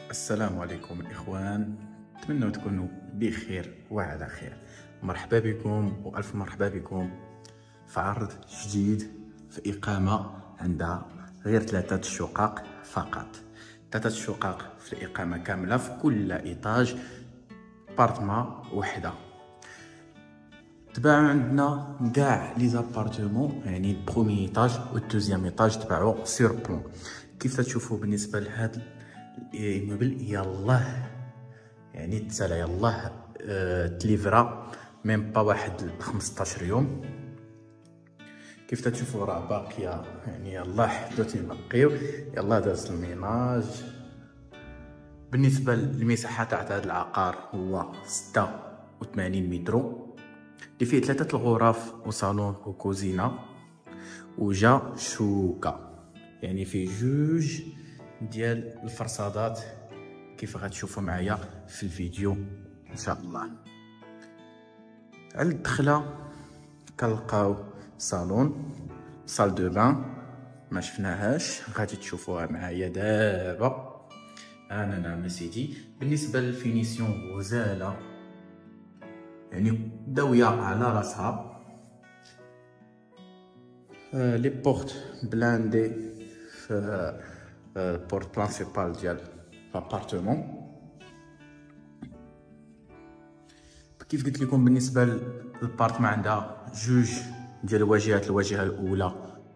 السلام عليكم الإخوان، أتمنى تكونوا بخير وعلى خير. مرحبا بكم وألف مرحبا بكم في عرض جديد في إقامة عندها غير 3 شقق فقط. 3 شقق في الإقامة كاملة، في كل إيطاج بارتما وحدة. تباعو عندنا كاع لي زابارتمون، يعني البرومي ايطاج والدوزيام ايطاج تباعو سور بلون. كيف تشوفوا بالنسبه لهذا الايموبل، يلاه يعني تسالى يلاه تليفرا ميم با واحد 15 يوم. كيف تشوفوا راه باقيه، يعني يلاه حدو تينقيو، يلاه داز الميناج. بالنسبه للمساحه تاع هذا العقار هو 86 متر، اللي فيه 3 الغرف وصالون وكوزينه وجا شوكه، يعني فيه 2 ديال الفرصادات كيف غتشوفوا معايا في الفيديو ان شاء الله. على الدخله كنلقاو صالون، صال دو بان ما شفناهاش، غادي تشوفوها معايا دابا. نعم سيدي. بالنسبه للفينيسيون غزاله، يعني داويه على راسها. لي بورت بلاندي في البورت برينسيبال ديال لابارتمون. كيف قلت لكم بالنسبه للبارتمان عندها 2 ديال الواجهات، الواجهه الاولى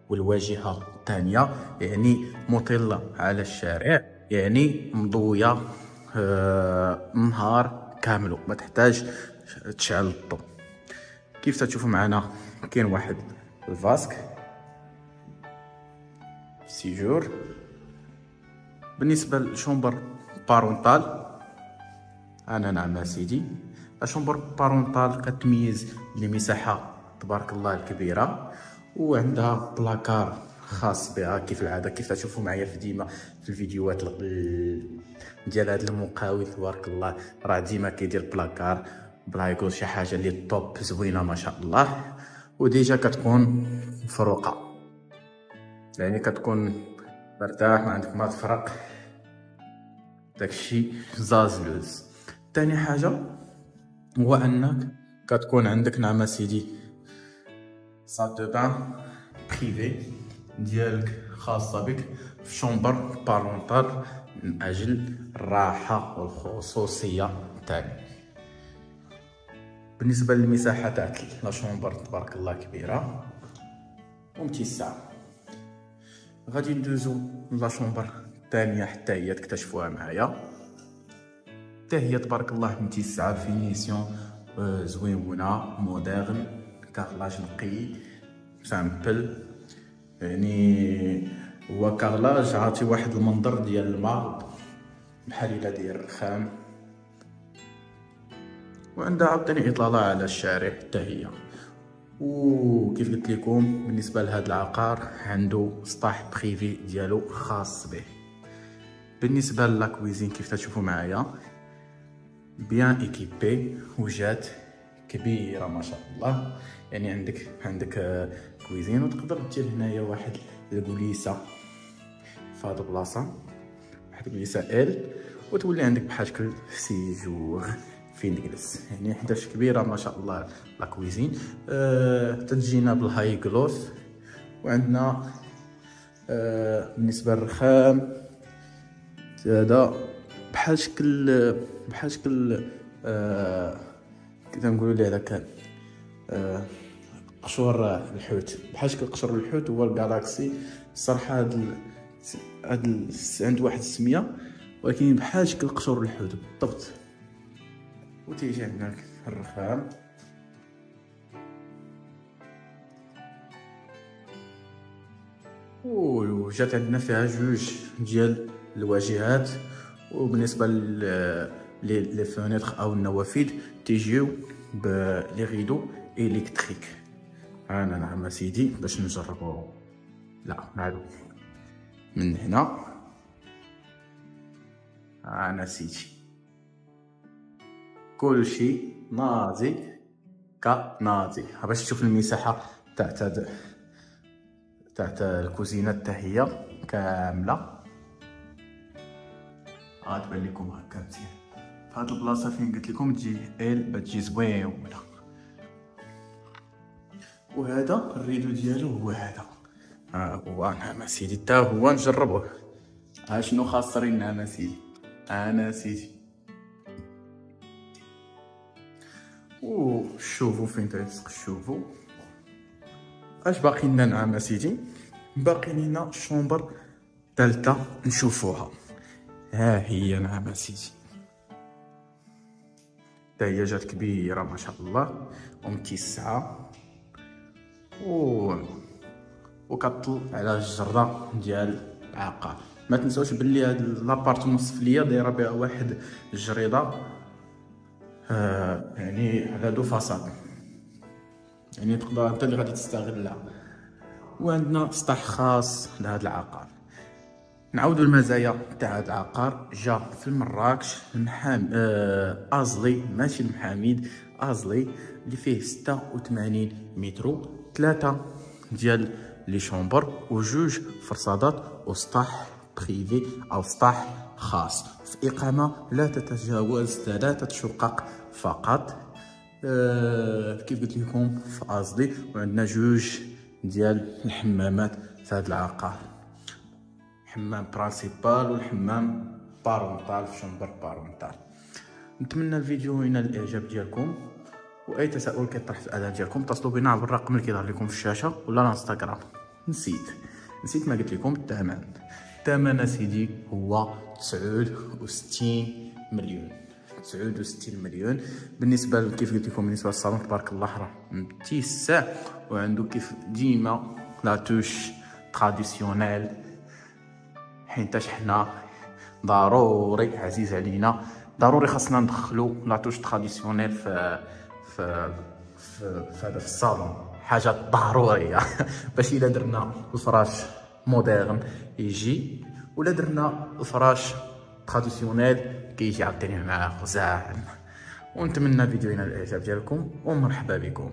والواجهه الثانيه، يعني مطله على الشارع، يعني مضويه نهار كامل، ما تحتاج تشعل الضوء. كيف تشوفوا معنا كاين واحد الفاسك سيجور. بالنسبه للشومبر بارونتال، نعم سيدي، الشومبر بارونتال كتميز لمساحه تبارك الله الكبيره، وعندها بلاكار خاص بها كيف العاده. كيف تشوفوا معايا في ديما في الفيديوهات ديال هذا المقاول تبارك الله، راه ديما كيدير بلاكار بلا يقول شي حاجه اللي توب زوينه ما شاء الله. وديجا كتكون مفروقه، يعني كتكون مرتاح، ما عندك ما تفرق، داكشي زازلوز. تاني حاجه هو انك كتكون عندك نعم سيدي صال دو بان بريفي ديالك خاصه بك في شومبر بارونتال، من اجل الراحه والخصوصيه تاعك. بالنسبه للمساحه تاع لا شومبر تبارك الله كبيره ومتسعه. غادي ندوزو لا شومبر الثانيه حتى هي تكتشفوها معايا، حتى هي تبارك الله متسعه، فينيسيون زوينه مودرن، كارلاج نقي سامبل، يعني هو كارلاج عاطي واحد المنظر ديال الماء بحال الا داير الرخام. وعندها عاوتاني اطلاله على الشارع حتى هي. وكيف قلت لكم بالنسبه لهذا العقار عنده سطاح بريفي ديالو خاص به. بالنسبه لا كويزين كيف تشوفوا معايا بيان ايكيبي، وجات كبيره ما شاء الله، يعني عندك كويزين، وتقدر دير هنايا واحد الكوليسه في هاد البلاصه، واحد الكوليسه وتولي عندك بحال شكل سيجور فين تجلس، يعني حداش كبيره ما شاء الله لا كويزين. تتجينا بالهاي كلوث. وعندنا بالنسبه للرخام هذا بحال شكل كيف نقولوا ليه هذاك قشور الحوت، بحال شكل قشور الحوت هو الجالاكسي. الصراحه هاد عنده واحد السميه، ولكن بحال شكل قشور الحوت بالضبط. وتيجي عندنا الرخام، وجات عندنا فيها 2 ديال الواجهات. وبالنسبه لي فونيتر او النوافذ تيجيو بلي ريدو الكتريك. نعم سيدي، باش نجربو، لا معلوم من هنا. سيدي كلشي ناضي كناضي. باش تشوف المساحه تاع الكوزينه حتى هي كامله. غتبان لكم هكا مزيان. فهاد البلاصه فين قلت لكم تجي بتجي زوينه. وهذا الريدو ديالو هو هذا، ها هو. نعم سيدي تا هو نجربوه. ها شنو خاسرين نعم سيدي، انا سيدي. شوفوا فين تيلصق. شوفوا اش باقي لنا نعم سيدي. باقي لنا الشومبر ثالثه نشوفوها. ها هي نعم سيدي، تا هي جات كبيره ما شاء الله ومتسعه وكطل على الجره ديال العقار. ما تنساوش بلي هاد لابارتمون السفليه دايره بها واحد الجريده يعني على دو فاصاد، يعني تقدر انت اللي غادي تستغلها. وعندنا سطح خاص لهذا العقار. نعاودوا المزايا تاع هذا العقار. جا في مراكش المحام ازلي، ماشي المحاميد، ازلي اللي فيه 86 متر، 3 ديال لي شومبر وجوج فرصادات وسطح بريفي او سطح خاص في اقامه لا تتجاوز 3 شقق فقط. كيف قلت لكم في ازلي. وعندنا جوج ديال الحمامات في هذا العقار، حمام برانسيبال والحمام بارونتال في شومبر بارونتال. نتمنى الفيديو ينال الاعجاب ديالكم، واي تساؤل كيطرح في الاذان ديالكم اتصلوا بنا عبر الرقم اللي كيظهر لكم في الشاشه ولا الانستغرام. نسيت ما قلت لكم الثمن اسيدي هو 69 مليون. 69 مليون. بالنسبه كيف قلت لكم بالنسبه للصالون تبارك الله راه متسع، وعنده كيف ديما لا توش تراديسيونيل، حيتاش حنا ضروري عزيز علينا ضروري خاصنا ندخلو لا توش تراديسيونيل في الصالون، حاجه ضروريه. باش الا درنا الفراش مودرن يجي، ولا درنا الفراش تراديسيونيل كيجي عاوتاني معاه غزال. ونتمنى الفيديو ينال الاعجاب ديالكم ومرحبا بكم.